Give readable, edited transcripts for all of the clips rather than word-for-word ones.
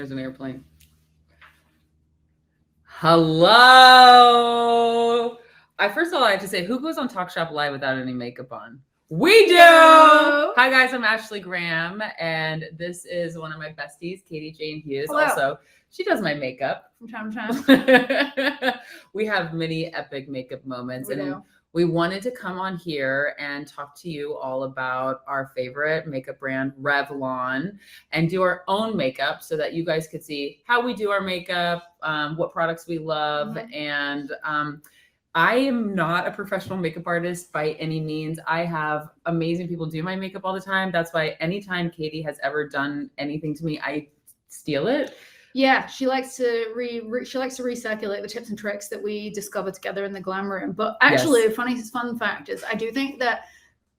There's an airplane. Hello. First of all, I have to say, who goes on Talk Shop Live without any makeup on? We do. Hello. Hi guys, I'm Ashley Graham, and this is one of my besties, Katie Jane Hughes. Hello. Also, she does my makeup from time to time. We have many epic makeup moments, We and do. we wanted to come on here and talk to you all about our favorite makeup brand, Revlon, and do our own makeup so that you guys could see how we do our makeup, what products we love, and I am not a professional makeup artist by any means. I have amazing people do my makeup all the time. That's why anytime Katie has ever done anything to me, I steal it. Yeah, she likes to recirculate the tips and tricks that we discovered together in the Glam room. But actually, fun fact is, I do think that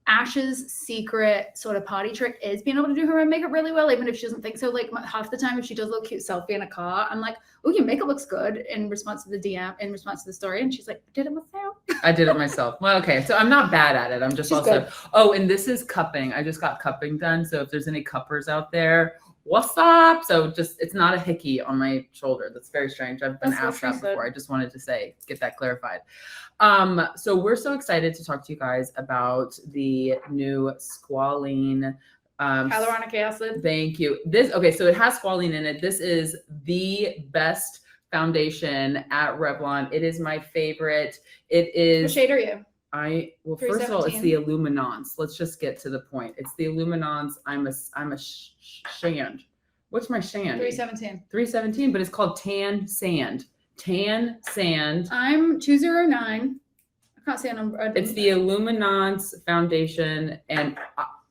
Ash's secret sort of party trick is being able to do her own makeup really well, even if she doesn't think so. Like half the time, if she does a little cute selfie in a car, I'm like, "Oh, your makeup looks good." In response to the DM, in response to the story, and she's like, "I did it myself." I did it myself. Well, okay, so I'm not bad at it. I'm just also. Good. Oh, and this is cupping. I just got cupping done. So if there's any cuppers out there, what's up? So it's not a hickey on my shoulder. That's very strange. I've been asked that before. I just wanted to get that clarified. So we're so excited to talk to you guys about the new squalene hyaluronic acid. Thank you. So it has squalene in it. This is the best foundation at Revlon. It is my favorite. It is. What shade are you? First of all, it's the Illuminance. Let's just get to the point. It's the Illuminance. I'm a shand. What's my shand? 317. 317, but it's called Tan Sand. Tan Sand. I'm 209. I can't say a number. It's the Illuminance foundation. And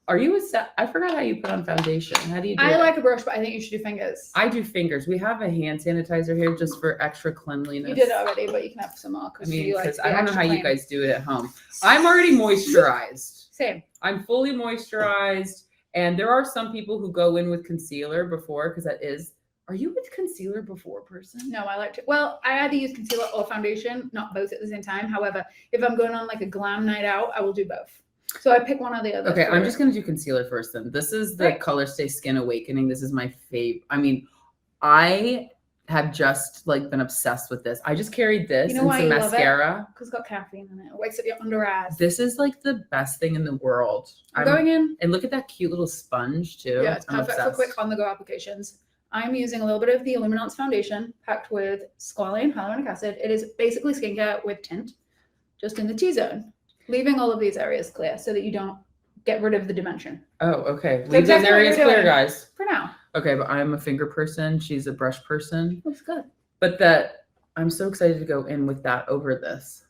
are you I forgot how you put on foundation. How do you do it? I like a brush, but I think you should do fingers. I do fingers. We have a hand sanitizer here just for extra cleanliness. You did it already, but you can have some more. Because I don't know how you guys do it at home. I'm already moisturized. Same. I'm fully moisturized. And there are some people who go in with concealer before, because that is. Are you a concealer before person? No, I like to. Well, I either use concealer or foundation, not both at the same time. However, if I'm going on like a glam night out, I will do both. So I pick one or the other. Okay, I'm just going to do concealer first then. This is the ColorStay Skin Awakening. This is my favorite. I mean, I have just been obsessed with this. I just carried this and some mascara. Because it's got caffeine in it. It wakes up your under eyes. This is the best thing in the world. I'm going in. And look at that cute little sponge too. Yeah, it's perfect for quick on-the-go applications. I'm using a little bit of the Illuminance foundation packed with squalane, hyaluronic acid. It is basically skincare with tint, just in the T-zone. Leaving all of these areas clear so that you don't get rid of the dimension. Oh, okay. Leave these areas clear, guys. For now. Okay, but I'm a finger person. She's a brush person. Looks good. But I'm so excited to go in with that over this.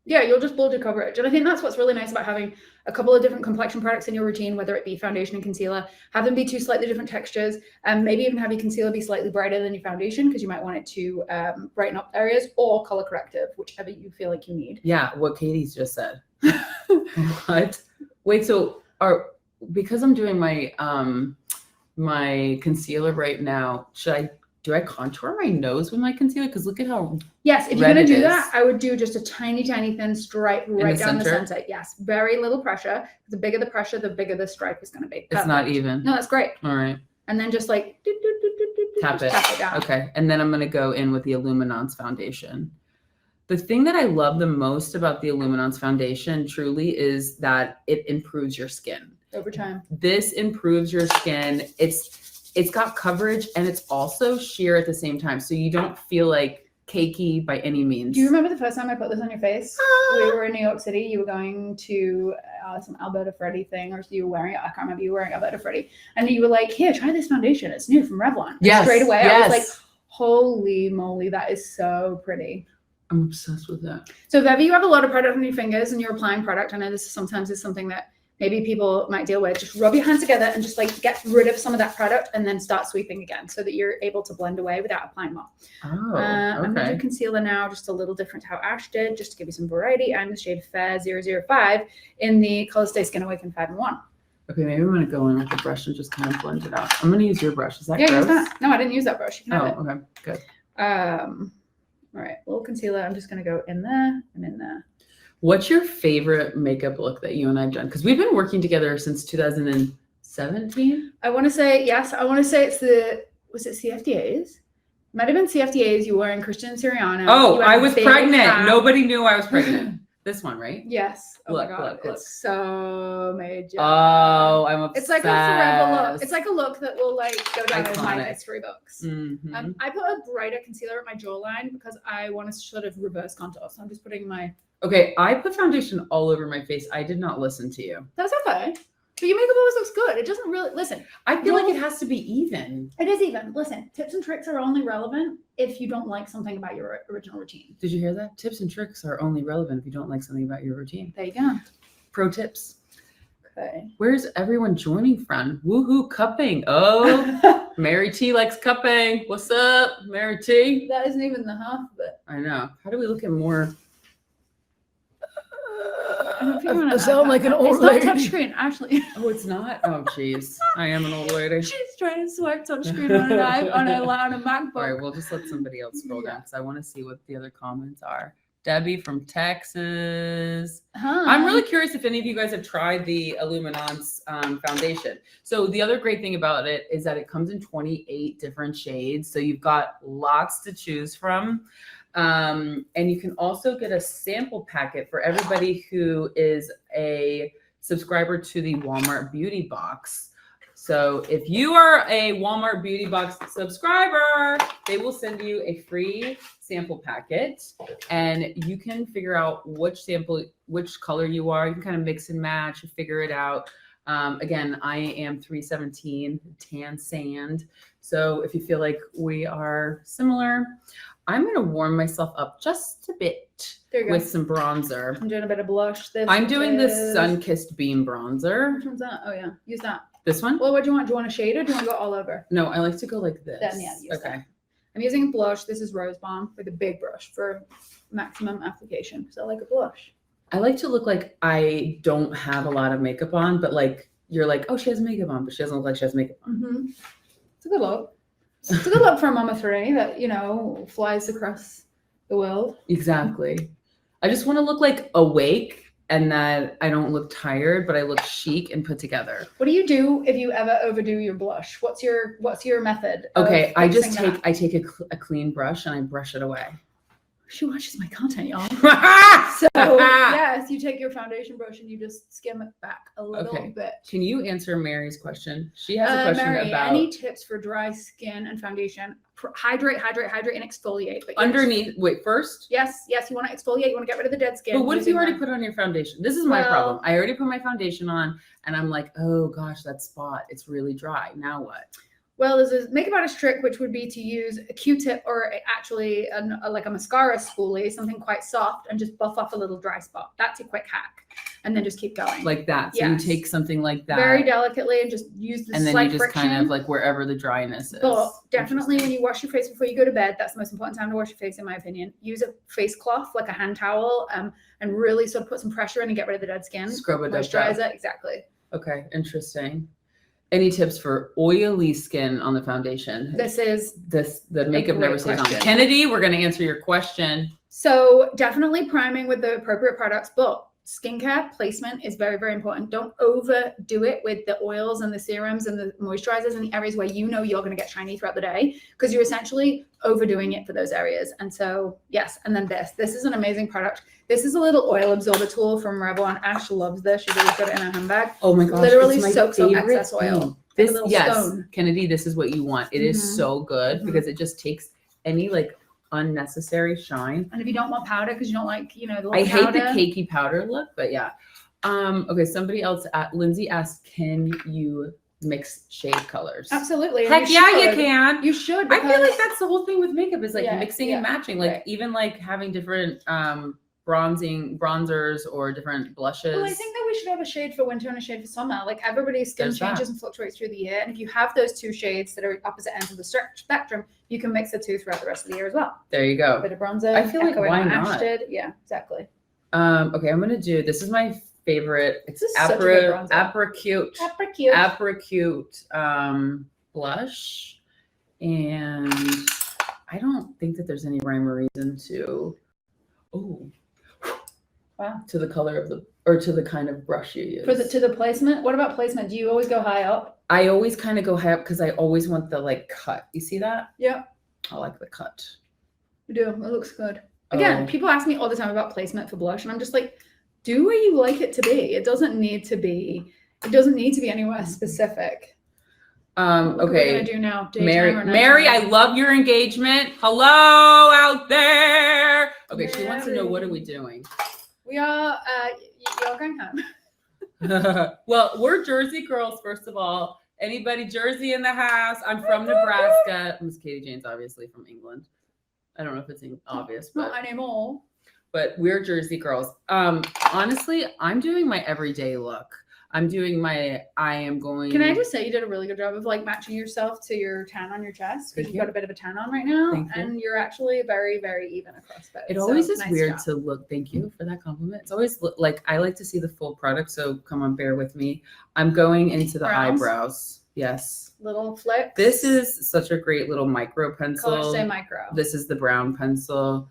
Yeah, you'll just build your coverage. And I think that's what's really nice about having a couple of different complexion products in your routine, whether it be foundation and concealer. Have them be two slightly different textures, and maybe even have your concealer be slightly brighter than your foundation, because you might want it to brighten up areas, or color corrective, whichever you feel like you need. Yeah, what Katie's just said. What? Wait, so because I'm doing my my concealer right now, do I contour my nose with my concealer? Because look at how yes, if you're gonna do that, I would do just a tiny thin stripe right down the center. Yes, very little pressure. The bigger the pressure, the bigger the stripe is gonna be. Perfect. It's not even. No, that's great. All right. And then just tap it down. Okay, and then I'm gonna go in with the Illuminance foundation. The thing that I love the most about the Illuminance foundation truly is that it improves your skin. Over time. This improves your skin. It's got coverage, and it's also sheer at the same time. So you don't feel like cakey by any means. Do you remember the first time I put this on your face? We were in New York City. You were going to some Alberta Freddy thing, or you were wearing it. I can't remember. You were wearing Alberta Freddy. And you were like, here, try this foundation. It's new from Revlon. Yes. Straight away. Yes. I was like, holy moly, that is so pretty. I'm obsessed with that. So if ever you have a lot of product on your fingers and you're applying product, I know this sometimes is something that maybe people might deal with. Just rub your hands together and just get rid of some of that product, and then start sweeping again so that you're able to blend away without applying more. Oh, I'm going to do concealer now, just a little different to how Ash did, just to give you some variety. I'm the shade Fair 005 in the ColorStay Skin Awaken 5-in-1. Okay, maybe I'm going to go in with the brush and just kind of blend it out. I'm going to use your brush. Is that gross? Use that. No, I didn't use that brush. You can have it. Okay, good. All right, a little concealer. I'm just going to go in there and in there. What's your favorite makeup look that you and I've done? Because we've been working together since 2017. I want to say, yes. I want to say it's was it CFDAs? Might have been CFDAs. You were in Christian Siriano. Oh, I was pregnant. Nobody knew I was pregnant. This one, right? Yes. Oh look, my God. Look. It's so major. Oh, I'm obsessed. It's like a forever look. It's like a look that will like go down in my Iconic. history books. Mm-hmm. I put a brighter concealer at my jawline because I want to sort of reverse contour. So I'm just putting my... Okay, I put foundation all over my face. I did not listen to you. That's okay. But your makeup always looks good. It doesn't really... Listen. I feel like it has to be even. It is even. Listen, tips and tricks are only relevant if you don't like something about your original routine. Did you hear that? Tips and tricks are only relevant if you don't like something about your routine. There you go. Pro tips. Okay. Where's everyone joining from? Woohoo, cupping. Oh, Mary T likes cupping. What's up, Mary T? That isn't even the half of it. I know. How do we look at more? I sound like an old lady. It's not touchscreen, actually. Oh, it's not? Oh, jeez. I am an old lady. She's trying to swipe touchscreen on a MacBook. All right, we'll just let somebody else scroll down because I want to see what the other comments are. Debbie from Texas. I'm really curious if any of you guys have tried the Illuminance foundation. So the other great thing about it is that it comes in 28 different shades. So you've got lots to choose from. And you can also get a sample packet for everybody who is a subscriber to the Walmart Beauty Box. So if you are a Walmart Beauty Box subscriber, they will send you a free sample packet and you can figure out which color you are. You can kind of mix and match and figure it out. Again, I am 317 tan sand. So if you feel like we are similar, I'm going to warm myself up just a bit with some bronzer. I'm doing a bit of blush. I'm doing this Sun-Kissed Beam bronzer. Which one's that? Oh, yeah. Use that. This one? Well, what do you want? Do you want a shade or do you want to go all over? No, I like to go like this. Then, yeah, use okay. that. I'm using a blush. This is Rose Balm with a big brush for maximum application because I like a blush. I like to look like I don't have a lot of makeup on, but like you're like, oh, she has makeup on, but she doesn't look like she has makeup on. Mm-hmm. It's a good look. It's a good look for a mama 3 that, you know, flies across the world. Exactly. I just want to look like awake and that I don't look tired, but I look chic and put together. What do you do if you ever overdo your blush? What's your method? Okay, I take a clean brush and I brush it away. She watches my content, y'all. So yes, you take your foundation brush and you just skim it back a little bit. Can you answer Mary's question? She has a question Mary, about any tips for dry skin and foundation? Hydrate, and exfoliate. But underneath. Wait, first? Yes. You want to exfoliate. You want to get rid of the dead skin. But what if you already put on your foundation? This is my problem. I already put my foundation on, and I'm like, oh gosh, that spot. It's really dry. Now what? Well, there's a makeup artist trick, which would be to use a Q-tip or actually like a mascara spoolie, something quite soft, and just buff up a little dry spot. That's a quick hack. And then just keep going. Like that. So you take something like that. Very delicately and just use the and then slight you just friction. Kind of like wherever the dryness is. But definitely when you wash your face before you go to bed, that's the most important time to wash your face, in my opinion. Use a face cloth, like a hand towel, and really sort of put some pressure in and get rid of the dead skin. Scrub it moisturize it. Exactly. Okay, interesting. Any tips for oily skin on the foundation? The makeup never stays on. Kennedy, we're going to answer your question. So definitely priming with the appropriate products, but skincare placement is very, very important. Don't overdo it with the oils and the serums and the moisturizers in the areas where you know you're going to get shiny throughout the day, because you're essentially overdoing it for those areas. And so, yes. And then this is an amazing product. This is a little oil absorber tool from Revlon. Ash loves this. She's always got it in her handbag. Oh my gosh. Literally soaks up excess oil. This, yes, stone. Kennedy, this is what you want. It is so good because it just takes any like unnecessary shine. And if you don't want powder because you don't like, you know, the I hate the cakey powder look, but yeah. Okay, somebody else, Lindsay asked, can you mix shade colors? Absolutely. Heck yeah, you can. You should. I feel like that's the whole thing with makeup is like mixing and matching. Like even like having different bronzers or different blushes. Well, I think that we should have a shade for winter and a shade for summer. Like everybody's skin changes and fluctuates through the year. And if you have those two shades that are opposite ends of the spectrum, you can mix the two throughout the rest of the year as well. There you go. A bit of bronzer. I feel like why not? Yeah, exactly. Okay, I'm gonna do, this is my favorite. It's Apricot blush. And I don't think that there's any rhyme or reason to, Wow. To the color of the, or to the kind of brush you use. To the placement? What about placement? Do you always go high up? I always kind of go high up because I always want the like cut. You see that? Yeah. I like the cut. You do. It looks good. Again, people ask me all the time about placement for blush, and I'm just like, do where you like it to be. It doesn't need to be anywhere specific. Okay. What are we gonna do now? Mary, I love your engagement. Hello out there. Okay, Mary. She wants to know, what are we doing? We are you're going home. Well, we're Jersey girls, first of all. Anybody Jersey in the house? I'm from Nebraska. Miss Katie Jane's obviously from England. I don't know if it's obvious, but not anymore. But we're Jersey girls. Honestly, I'm doing my everyday look. Can I just say you did a really good job of like matching yourself to your tan on your chest, because you've got a bit of a tan on right now, and you're actually very, very even across both. It always is weird to look. Thank you for that compliment. It's always like, I like to see the full product, so come on, bear with me. I'm going into the eyebrows. Yes. Little flicks. This is such a great little micro pencil. ColorStay micro. This is the brown pencil.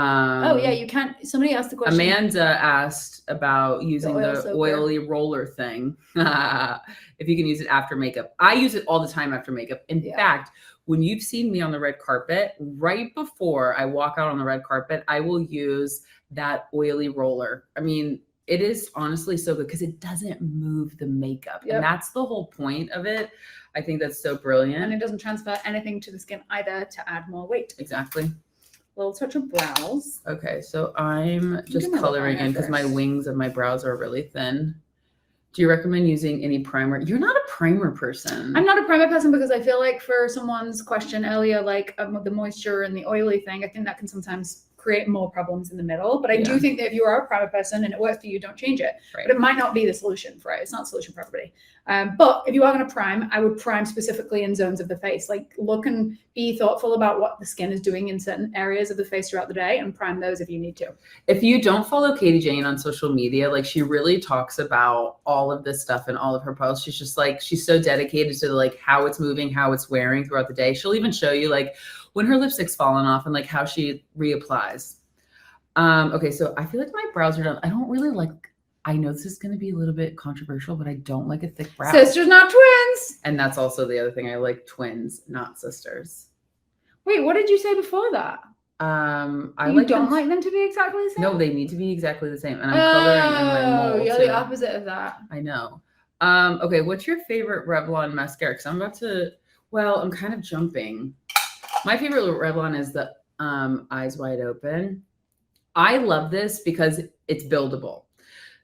Oh yeah, you can't. Somebody asked the question. Amanda asked about using the oily roller thing. If you can use it after makeup. I use it all the time after makeup. In fact, when you've seen me on the red carpet, right before I walk out on the red carpet, I will use that oily roller. I mean, it is honestly so good because it doesn't move the makeup. And that's the whole point of it. I think that's so brilliant. And it doesn't transfer anything to the skin either to add more weight. Exactly. Little touch of brows. Okay, so I'm just coloring in because my wings of my brows are really thin. Do you recommend using any primer? You're not a primer person. I'm not a primer person because I feel like for someone's question earlier, like the moisture and the oily thing, I think that can sometimes create more problems in the middle. But I do think that if you are a primer person and it works for you, don't change it. Right. But it might not be the solution for it. It's not a solution for everybody. But if you are going to prime, I would prime specifically in zones of the face. Like look and be thoughtful about what the skin is doing in certain areas of the face throughout the day and prime those if you need to. If you don't follow Katie Jane on social media, like she really talks about all of this stuff in all of her posts. She's just like, she's so dedicated to like how it's moving, how it's wearing throughout the day. She'll even show you like when her lipstick's fallen off and like how she reapplies. Okay, so I feel like my brows are done. I don't really like, I know this is going to be a little bit controversial, but I don't like a thick brow. Sisters, not twins. And that's also the other thing. I like twins, not sisters. Wait, what did you say before that? You don't like them to be exactly the same? No, they need to be exactly the same. And I'm coloring in my mold. You're the opposite of that. I know. Okay, what's your favorite Revlon mascara? Because I'm about to, well, I'm kind of jumping. My favorite Revlon is the Eyes Wide Open. I love this because it's buildable.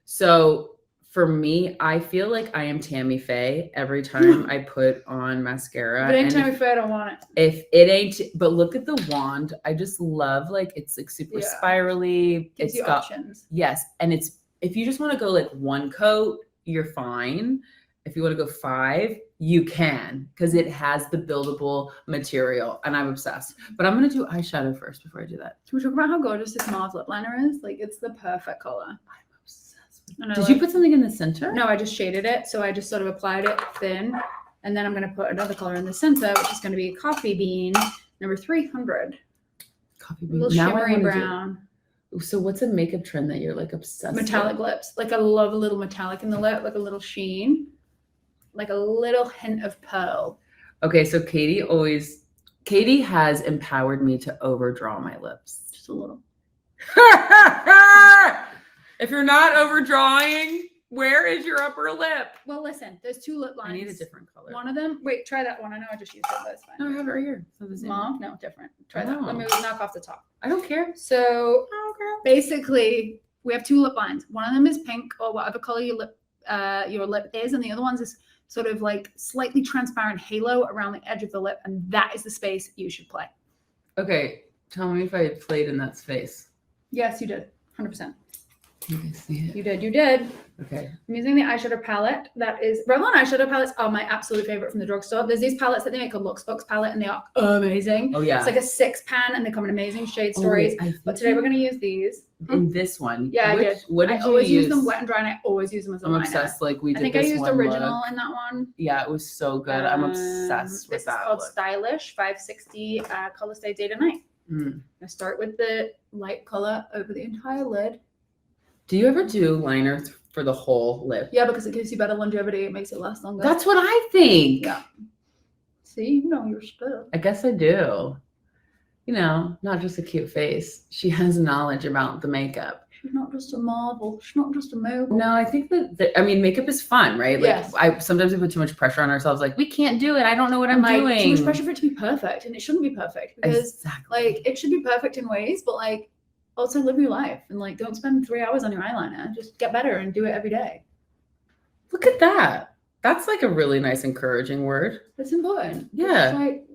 So for me, I feel like I am Tammy Faye every time I put on mascara. But ain't Tammy Faye, I don't want it. If it ain't, but look at the wand. I just love like it's like super spirally. Gives you options. Yes, and it's if you just want to go like one coat, you're fine. If you want to go 5, you can because it has the buildable material and I'm obsessed. But I'm going to do eyeshadow first before I do that. Can we talk about how gorgeous this Mars lip liner is? Like it's the perfect color. I'm obsessed with it. Did you put something in the center? No, I just shaded it. So I just sort of applied it thin. And then I'm going to put another color in the center, which is going to be Coffee Bean number 300. Coffee Bean. A little shimmery brown. So what's a makeup trend that you're like obsessed metallic with? Lips. Like I love a little metallic in the lip, like a little sheen. Like a little hint of pearl. Okay, so Katie has empowered me to overdraw my lips. Just a little. If you're not overdrawing, where is your upper lip? Well, listen, there's 2 lip lines. I need a different color. One of them, wait, try that one. I know I just used it, but it's fine. No, I have it right here. Mauve? No, different. Try that. Let me knock off the top. I don't care. So basically, we have 2 lip lines. One of them is pink or whatever color your lip is, and the other one's is sort of like slightly transparent halo around the edge of the lip, and that is the space you should play. Okay, tell me if I played in that space. Yes, you did. 100%. You can see it. You did. Okay. I'm using the eyeshadow palette. That is Revlon eyeshadow palettes are my absolute favorite from the drugstore. There's these palettes that they make a Luxbox palette, and they are amazing. Oh yeah. It's like a 6-pan, and they come in amazing shade stories. But today we're going to use these. In this one. Yeah, I did. What did I always use them wet and dry, and I always use them as a liner. I'm obsessed. Like we did. I think I used original in that one. Yeah, it was so good. I'm obsessed with that. It's called Stylish 560 ColorStay Day to Night. I'm going to start with the light color over the entire lid. Do you ever do liner for the whole lip? Yeah, because it gives you better longevity. It makes it last longer. That's what I think. Yeah. See, you know your stuff. I guess I do. You know, not just a cute face. She has knowledge about the makeup. She's not just a marvel. She's not just a mogul. No, I think that I mean, makeup is fun, right? Yes. Like sometimes we put too much pressure on ourselves. Like, we can't do it. I don't know what I'm doing. Too much pressure for it to be perfect, and it shouldn't be perfect because like it should be perfect in ways, but like also live your life and like don't spend 3 hours on your eyeliner. Just get better and do it every day. Look at that. That's like a really nice, encouraging word. It's important. Yeah. Just, like,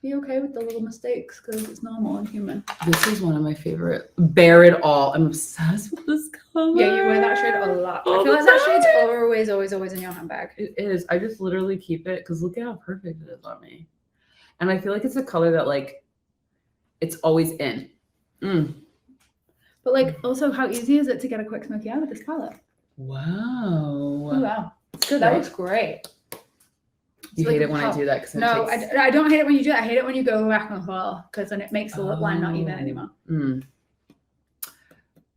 be okay with the little mistakes because it's normal and human. This is one of my favorite. Bare It All. I'm obsessed with this color. Yeah, you wear that shade a lot. I feel like that shade's always in your handbag. It is. I just literally keep it because look at how perfect it is on me. And I feel like it's a color that like, it's always in. But like also how easy is it to get a quick smoky eye with this palette? Wow. Oh, wow. It's good, That right? looks great. You hate it when I do that? Cause No, I don't hate it when you do it. I hate it when you go back as well because then it makes the lip line not even anymore.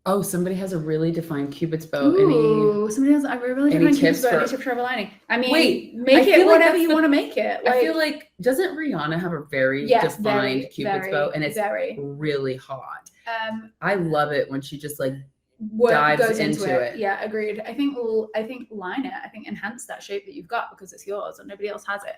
Oh, somebody has a really defined Cupid's bow. Ooh, somebody has a really defined Cupid's bow. Any tips for lining? I mean, make it whatever you want to make it. Like, I feel like, doesn't Rihanna have a very defined Cupid's bow? And it's really hot. I love it when she just like dives into it. Yeah, agreed. I think line it. I think enhance that shape that you've got because it's yours and nobody else has it.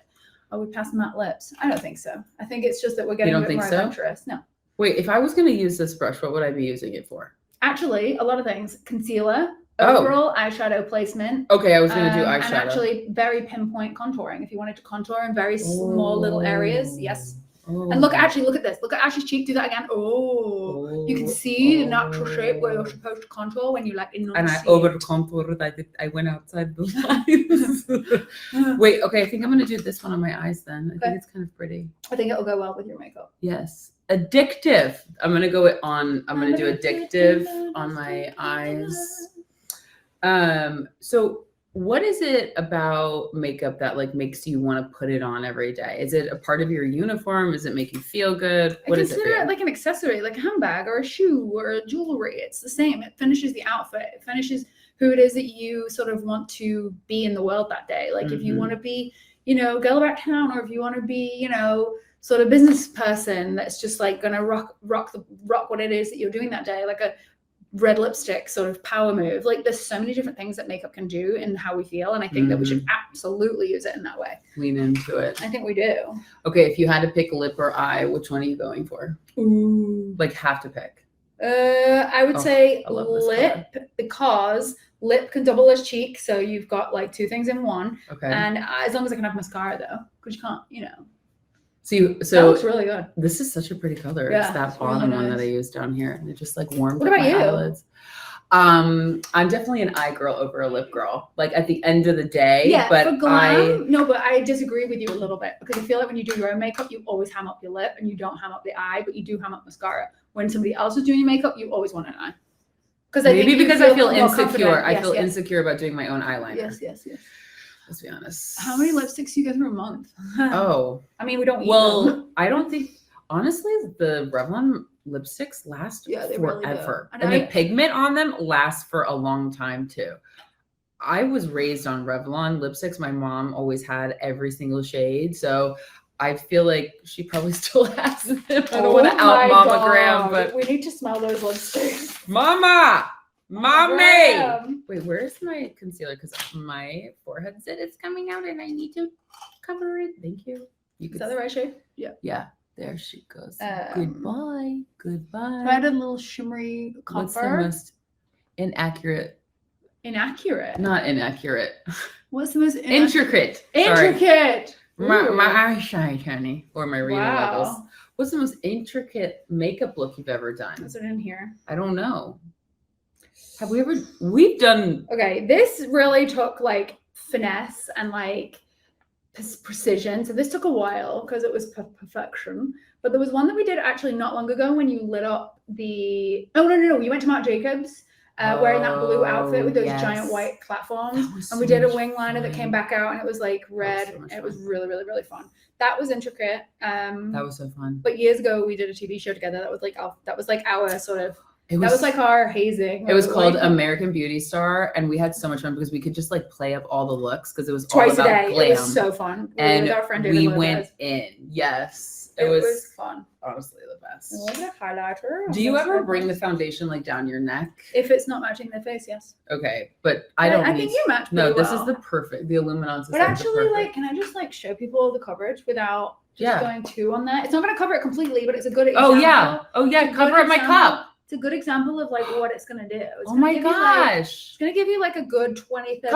Are we past matte lips? I don't think so. I think it's just that we're getting a bit more adventurous. No. Wait, if I was going to use this brush, what would I be using it for? Actually, a lot of things. Concealer, overall eyeshadow placement. Okay, I was going to do eyeshadow. And actually very pinpoint contouring. If you wanted to contour in very small little areas, yes. And look at this. Look at Ash's cheek. Do that again. You can see the natural shape where you're supposed to contour when you like enunciate. And I over contoured. I went outside the lines. Wait, okay. I think I'm gonna do this one on my eyes then. I think it's kind of pretty. I think it'll go well with your makeup. Yes. Addictive. I'm gonna do addictive on my eyes. So what is it about makeup that like makes you want to put it on every day? Is it a part of your uniform? Does it make you feel good? What is it? I consider it like an accessory, like a handbag or a shoe or a jewelry. It's the same. It finishes the outfit. It finishes who it is that you sort of want to be in the world that day. Like if you want to be, girl about town, or if you want to be, sort of business person that's just like gonna rock what it is that you're doing that day, like a red lipstick sort of power move. Like there's so many different things that makeup can do and how we feel, and I think that we should absolutely use it in that way. Lean into it. I think we do. Okay, if you had to pick lip or eye, which one are you going for? Ooh. Like have to pick. I would say lip, because lip can double as cheek, so you've got like two things in one. Okay. And as long as I can have mascara though, because you can't, So that looks really good. This is such a pretty color. Yeah, it's that bottom one that I used down here. And it just like warmed up my eyelids. I'm definitely an eye girl over a lip girl. Like at the end of the day. Yeah, but for glam, no, but I disagree with you a little bit because I feel like when you do your own makeup, you always ham up your lip and you don't ham up the eye, but you do ham up mascara. When somebody else is doing your makeup, you always want an eye. Because I feel insecure. I feel insecure about doing my own eyeliner. Yes. Let's be honest. How many lipsticks do you go through a month? Oh. I mean, we don't eat them. I don't think, honestly, the Revlon lipsticks last forever. Really, and the pigment on them lasts for a long time too. I was raised on Revlon lipsticks. My mom always had every single shade. So I feel like she probably still has them. I don't want to out mamagram, but we need to smell those lipsticks. Mommy! Wait, where's my concealer? Because my forehead said it's coming out and I need to cover it. Thank you. Is that the right shade? Yeah. Yeah. There she goes. Goodbye. I had a little shimmery copper. What's the most inaccurate? Inaccurate? Not inaccurate. What's the most intricate? Intricate. My eyeshine, honey. Or my reading levels. What's the most intricate makeup look you've ever done? Is it in here? I don't know. Have we ever? We've done. Okay, this really took like finesse and like precision. So this took a while because it was perfection. But there was one that we did actually not long ago when you lit up the. Oh no! You went to Marc Jacobs wearing that blue outfit with those giant white platforms, and we did a wing liner that came back out, and it was like red. It was really, really, really fun. That was intricate. That was so fun. But years ago we did a TV show together. That was like our sort of That was like our hazing. It was called American Beauty Star, and we had so much fun because we could just like play up all the looks because it was twice all about a day. glam. It was so fun. And our friend we went in. Yes. It was fun. Honestly, the best. It was a highlighter. Do you ever bring the foundation like down your neck? If it's not matching the face, yes. Okay, but I don't. I think you match. No, this is the perfect. The Illuminance is but actually, like, can I just like show people the coverage without just going too on that? It's not going to cover it completely, but it's a good example. Oh yeah, cover up my cup. It's a good example of like what it's going to do. It's oh my gosh. It's going to give you like a good 20-30%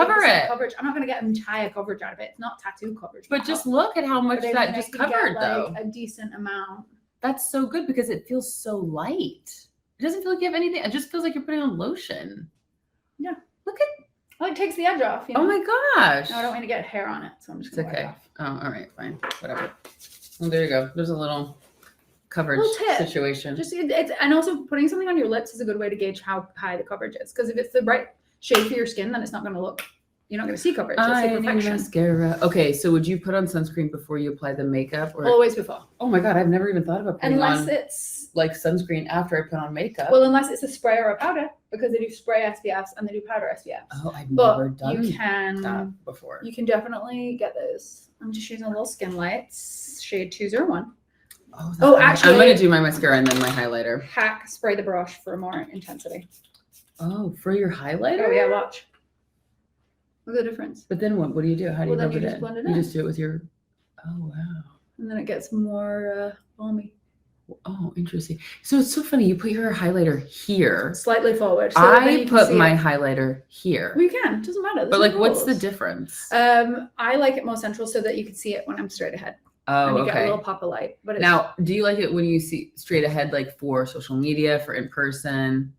coverage. I'm not going to get entire coverage out of it. It's not tattoo coverage. But just look at how much that just covered though. A decent amount. That's so good because it feels so light. It doesn't feel like you have anything. It just feels like you're putting on lotion. Yeah. Look at. Oh, it takes the edge off. You know? Oh my gosh. No, I don't want to get hair on it, so I'm just going to wipe it off. Oh, all right, fine, whatever. Well, there you go. There's a little coverage situation. Just and also putting something on your lips is a good way to gauge how high the coverage is. Because if it's the right shade for your skin, then it's not going to look. You're not going to see coverage. I need mascara. Okay, so would you put on sunscreen before you apply the makeup? Or always before. Oh my god, I've never even thought about putting unless it's like sunscreen after I put on makeup. Well, unless it's a spray or a powder, because they do spray SPFs and they do powder SPFs. Oh, I've never done that before. You can definitely get those. I'm just using a little Skin Lights shade 201. Oh, actually, I'm going to do my mascara and then my highlighter. Hack, spray the brush for more intensity. Oh, for your highlighter? Oh, yeah, watch. Look at the difference. But then what do you do? How do you rub it in? Blend it in? You just do it with your... Oh, wow. And then it gets more balmy. Oh, interesting. So it's so funny. You put your highlighter here. Slightly forward. So I put my highlighter here. Well, you can. It doesn't matter. But like, what's the difference? I like it more central so that you can see it when I'm straight ahead. Oh, and you get a little pop of light. But now, do you like it when you see straight ahead, like for social media, for in person?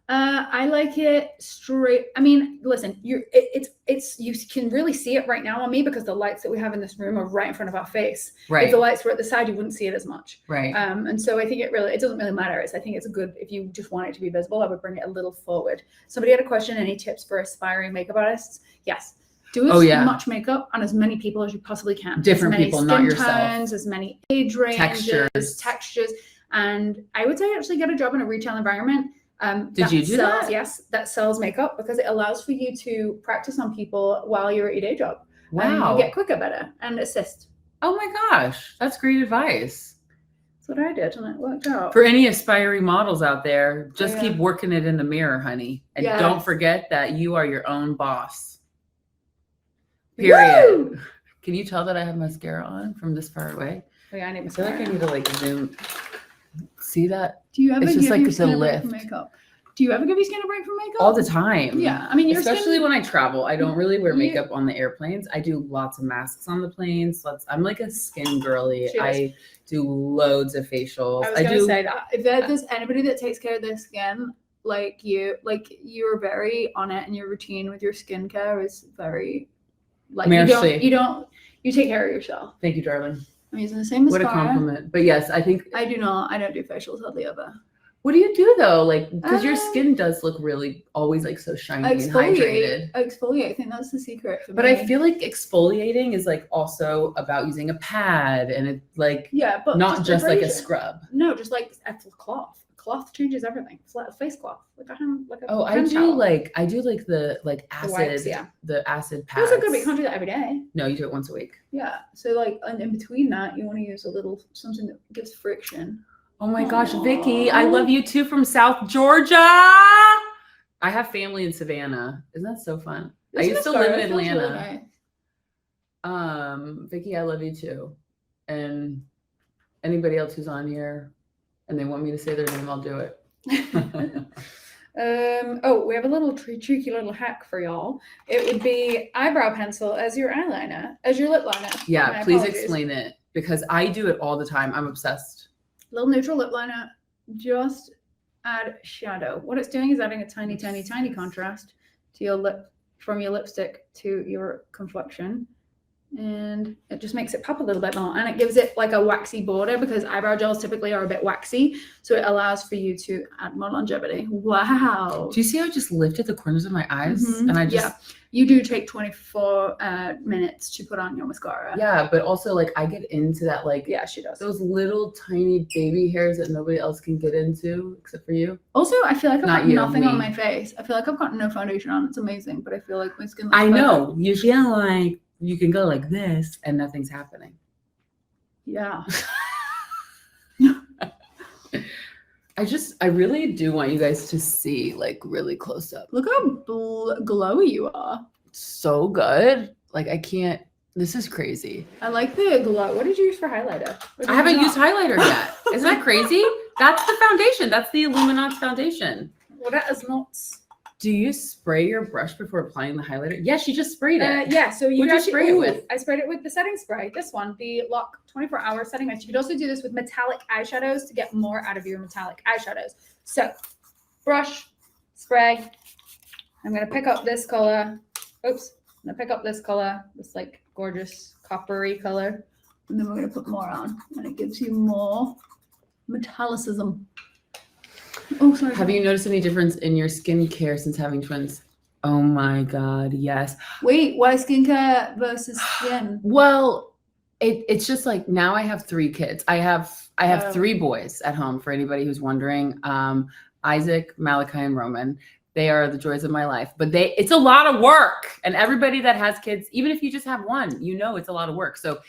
I like it straight. I mean, listen, it's you can really see it right now on me because the lights that we have in this room are right in front of our face. Right. If the lights were at the side, you wouldn't see it as much. Right. And so I think it doesn't really matter. I think it's a good, if you just want it to be visible, I would bring it a little forward. Somebody had a question, any tips for aspiring makeup artists? Yes. Do as much makeup on as many people as you possibly can. Different people, not yourself. Tones, as many age ranges, textures. And I would say actually get a job in a retail environment. Did you do that? Yes, that sells makeup because it allows for you to practice on people while you're at your day job. Wow. And you get quicker, better, and assist. Oh my gosh, that's great advice. That's what I did, and it worked out. For any aspiring models out there, just keep working it in the mirror, honey. And don't forget that you are your own boss. Period. Woo! Can you tell that I have mascara on from this far away? Oh, yeah, I need mascara. I feel like I need to like zoom. See that? Do you ever give your skin a break from makeup? Do you ever give your skin a break from makeup? All the time. Yeah, I mean, especially when I travel, I don't really wear makeup on the airplanes. I do lots of masks on the planes. I'm like a skin girly. I do loads of facials. I was gonna say that if there's anybody that takes care of their skin, you're very on it, and your routine with your skincare is very you take care of yourself. Thank you, darling. I'm using the same mascara. What a compliment. But yes, I think I don't do facials hardly ever. What do you do though? Like, because your skin does look really always like so shiny and hydrated. Exfoliate. I think that's the secret for me. But I feel like exfoliating is like also about using a pad and it like but not just like a scrub. No, just like a cloth. Cloth changes everything. Face cloth. I do the acid the acid pads. Those are good, but you can't do that every day. No, you do it once a week. Yeah. So and in between that, you want to use a little something that gives friction. Oh my gosh, Vicky, I love you too from South Georgia. I have family in Savannah. Isn't that so fun? I used to live in Atlanta. Really Vicky, I love you too. And anybody else who's on here and they want me to say their name, I'll do it. We have a little cheeky little hack for y'all. It would be eyebrow pencil as your eyeliner, as your lip liner. Yeah, please explain it because I do it all the time. I'm obsessed. Little neutral lip liner, just add shadow. What it's doing is adding a tiny, tiny, tiny contrast to your lip, from your lipstick to your complexion. And it just makes it pop a little bit more, and it gives it like a waxy border because eyebrow gels typically are a bit waxy, so it allows for you to add more longevity. Wow. Do you see how I just lifted the corners of my eyes? And I just you do take 24 minutes to put on your mascara. Yeah, but also like I get into that, like, yeah, she does, those little tiny baby hairs that nobody else can get into except for you. Also, I feel like I've got nothing on my face. I feel like I've got no foundation on. It's amazing, but I feel like my skin looks I know. You feel like you can go like this and nothing's happening. Yeah. I really do want you guys to see, like, really close up. Look how glowy you are. So good. Like, I can't. This is crazy. I like the glow. What did you use for highlighter? I haven't used highlighter yet. Isn't that crazy? That's the foundation. That's the Illuminance foundation. Well, that is nuts. Do you spray your brush before applying the highlighter? Yeah, she just sprayed it. Yeah, so you What'd you spray it with? I sprayed it with the setting spray. This one, the Lock 24-hour setting mist. You could also do this with metallic eyeshadows to get more out of your metallic eyeshadows. So, brush, spray. I'm going to pick up this color. Oops. I'm going to pick up this color, this like gorgeous coppery color. And then we're going to put more on. And it gives you more metallicism. Oh, sorry. Have you noticed any difference in your skincare since having twins? Oh my God, yes. Wait, why skincare versus skin? Well, it's just like now I have 3 kids. I have 3 boys at home, for anybody who's wondering. Isaac, Malachi, and Roman. They are the joys of my life. But it's a lot of work. And everybody that has kids, even if you just have one, you know it's a lot of work. So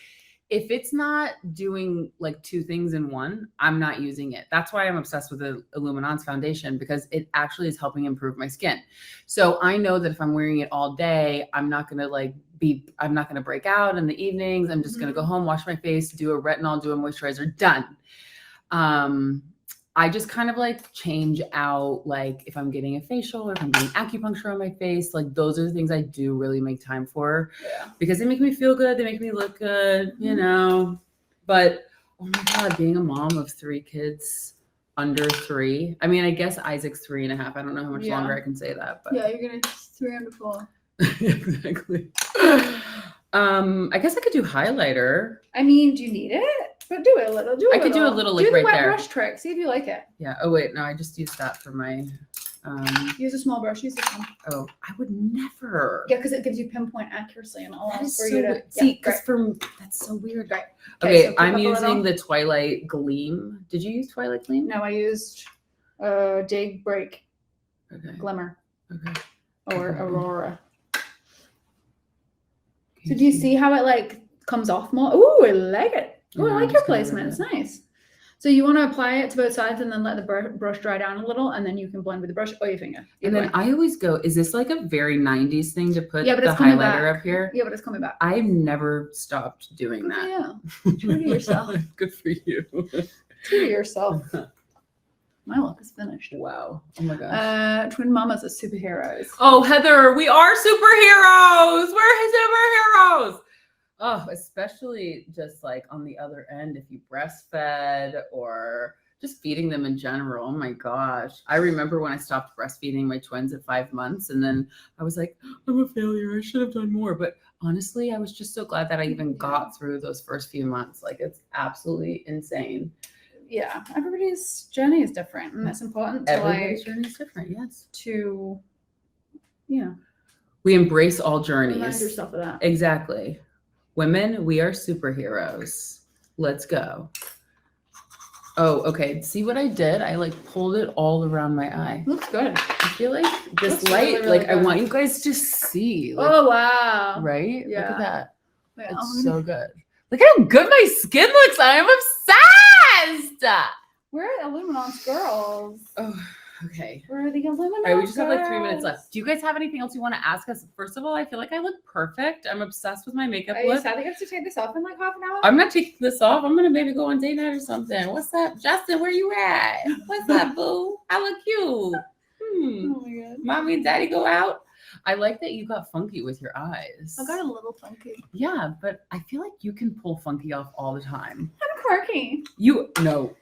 if it's not doing like 2 things in one, I'm not using it. That's why I'm obsessed with the Illuminance foundation, because it actually is helping improve my skin. So I know that if I'm wearing it all day, I'm not going to break out in the evenings. I'm just going to go home, wash my face, do a retinol, do a moisturizer, done. I just kind of like change out, like if I'm getting a facial or if I'm getting acupuncture on my face, like those are the things I do really make time for, because they make me feel good. They make me look good, you know, but oh my God, being a mom of 3 kids under 3. I mean, I guess Isaac's 3.5. I don't know how much longer I can say that, but yeah, you're going to 3 under 4. Exactly. I guess I could do highlighter. I mean, do you need it? But do it a little. I could do a little, like, do the right wet there. brush trick. See if you like it. Yeah. Oh wait, no, I just used that for my. Use a small brush. Use this one. Oh, I would never. Yeah, because it gives you pinpoint accuracy and allows for so you to see. Because that's so weird. Right. Okay, so I'm using the Twilight Gleam. Did you use Twilight Gleam? No, I used Dig Break. Okay. Glimmer. Okay. Or Aurora. So do you see how it like comes off more? Ooh, I like it. Oh, I like your placement. It's nice. So you want to apply it to both sides and then let the brush dry down a little, and then you can blend with the brush or your finger. And then I always go, is this like a very 90s thing to put the highlighter up here? Yeah, but it's coming back. I've never stopped doing that. Yeah. True to yourself. Good for you. True to yourself. My look is finished. Wow. Oh my gosh. Twin mamas are superheroes. Oh, Heather, we are superheroes. We're superheroes. Oh, especially just like on the other end, if you breastfed or just feeding them in general. Oh my gosh. I remember when I stopped breastfeeding my twins at 5 months, and then I was like, I'm a failure. I should have done more. But honestly, I was just so glad that I even got through those first few months. Like, it's absolutely insane. Yeah, everybody's journey is different, and that's important. Everybody's journey is different, yes. To, you know, we embrace all journeys. Remind yourself of that. Exactly. Women, we are superheroes. Let's go. Oh, okay. See what I did? I like pulled it all around my eye. Looks good. I feel like this Looks light, really, really like good. I want you guys to see. Like, Oh, wow. right? Yeah. Look at that. Wait, It's so good. Look how good my skin looks. I am obsessed. We're Illuminance girls. Oh, okay. We're the Illuminance All right, we just have like 3 girls. minutes left. Do you guys have anything else you want to ask us? First of all, I feel like I look perfect. I'm obsessed with my makeup Are you look. sad that you have to take this off in like half an hour? I'm not taking this off. I'm gonna maybe go on date night or something. What's up, Justin? Where you at? What's up, boo? I look cute. Oh my god. Mommy and daddy go out. I like that you got funky with your eyes. I got a little funky. Yeah, but I feel like you can pull funky off all the time. I'm quirky.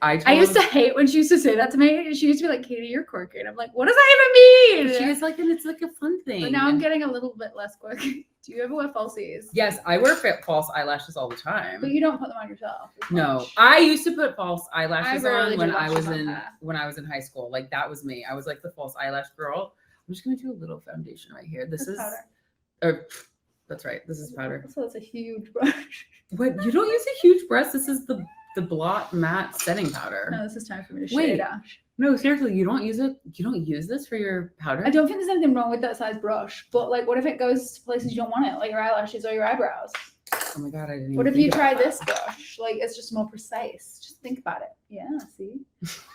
I used to hate when she used to say that to me. She used to be like, Katie, you're quirky. And I'm like, what does that even mean? She was like, and it's like a fun thing. But now I'm getting a little bit less quirky. Do you ever wear falsies? Yes, I wear false eyelashes all the time. But you don't put them on yourself. No, I used to put false eyelashes rarely on when do I was lashes on in hair. when I was in high school. Like that was me. I was like the false eyelash girl. I'm just gonna do a little foundation right here. This is powder. That's right. This is powder. So it's a huge brush. What? You don't use a huge brush. This is the blot matte setting powder. No, this is time for me to shade Ash. No, seriously, you don't use it. You don't use this for your powder. I don't think there's anything wrong with that size brush, but like, what if it goes to places you don't want it, like your eyelashes or your eyebrows? Oh my god, I didn't. What if you try this brush? Like, it's just more precise. Just think about it. Yeah, see.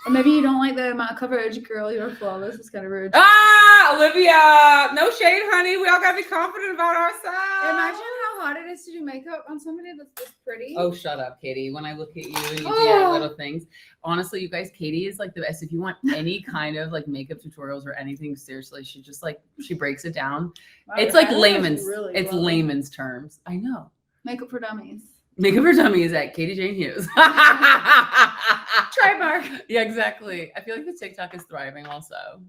Or maybe you don't like the amount of coverage, girl. You're flawless. It's kind of rude. Ah, Olivia, no shade, honey. We all gotta be confident about ourselves. Imagine how hard it is to do makeup on somebody that's this pretty. Oh, shut up, Katie. When I look at you and you do your little things, honestly, you guys, Katie is like the best. If you want any kind of like makeup tutorials or anything, seriously, she breaks it down. Wow, it's like layman's. Really it's layman's terms. I know. Makeup for Dummies. Makeup for Dummies at Katie Jane Hughes. Trademark. Yeah, exactly. I feel like the TikTok is thriving also.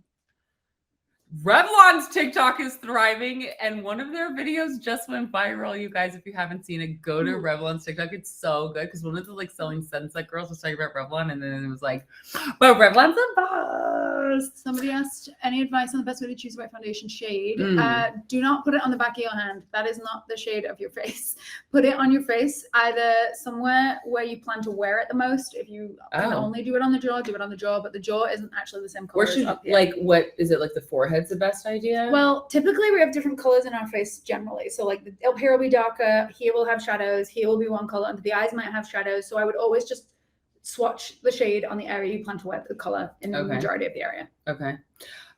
Revlon's TikTok is thriving, and one of their videos just went viral. You guys, if you haven't seen it, go to Revlon's TikTok. It's so good because one of the like selling sunset girls was talking about Revlon, and then it was like, but Revlon's a boss. Somebody asked any advice on the best way to choose the right foundation shade. Do not put it on the back of your hand. That is not the shade of your face. Put it on your face either somewhere where you plan to wear it the most. If you can only do it on the jaw, do it on the jaw, but the jaw isn't actually the same color. Where should like what is it like the forehead's the best idea? Well, typically we have different colors in our face generally. So like up here will be darker, here will have shadows, here will be one color, and the eyes might have shadows. So I would always just swatch the shade on the area you plan to wear the color in the majority of the area. Okay.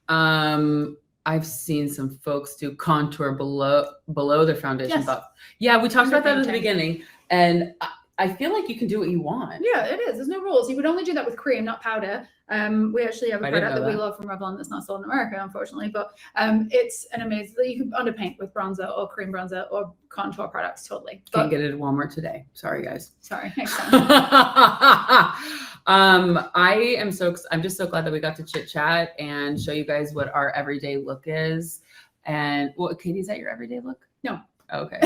I've seen some folks do contour below their foundation. Yes. Yeah, we talked about that at the beginning, and I feel like you can do what you want. Yeah, it is. There's no rules. You would only do that with cream, not powder. We actually have a product that we love from Revlon that's not sold in America, unfortunately, but it's an amazing, you can underpaint with bronzer or cream bronzer or contour products totally. Can't get it at Walmart today. Sorry, guys. Sorry. Next time. I'm just so glad that we got to chit chat and show you guys what our everyday look is. And well, Katie, is that your everyday look? No. Okay.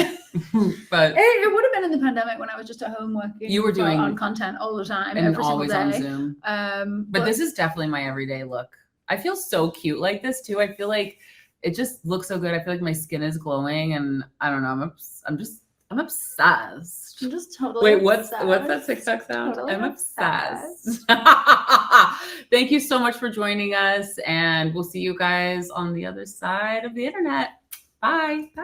But it would have been in the pandemic when I was just at home working. You were doing on content all the time, and every always single day. on Zoom. But this is definitely my everyday look. I feel so cute like this too. I feel like it just looks so good. I feel like my skin is glowing, and I don't know. I'm obsessed. I'm just totally. Wait, what's that TikTok sound? Totally I'm obsessed. Thank you so much for joining us, and we'll see you guys on the other side of the internet. Bye. Bye.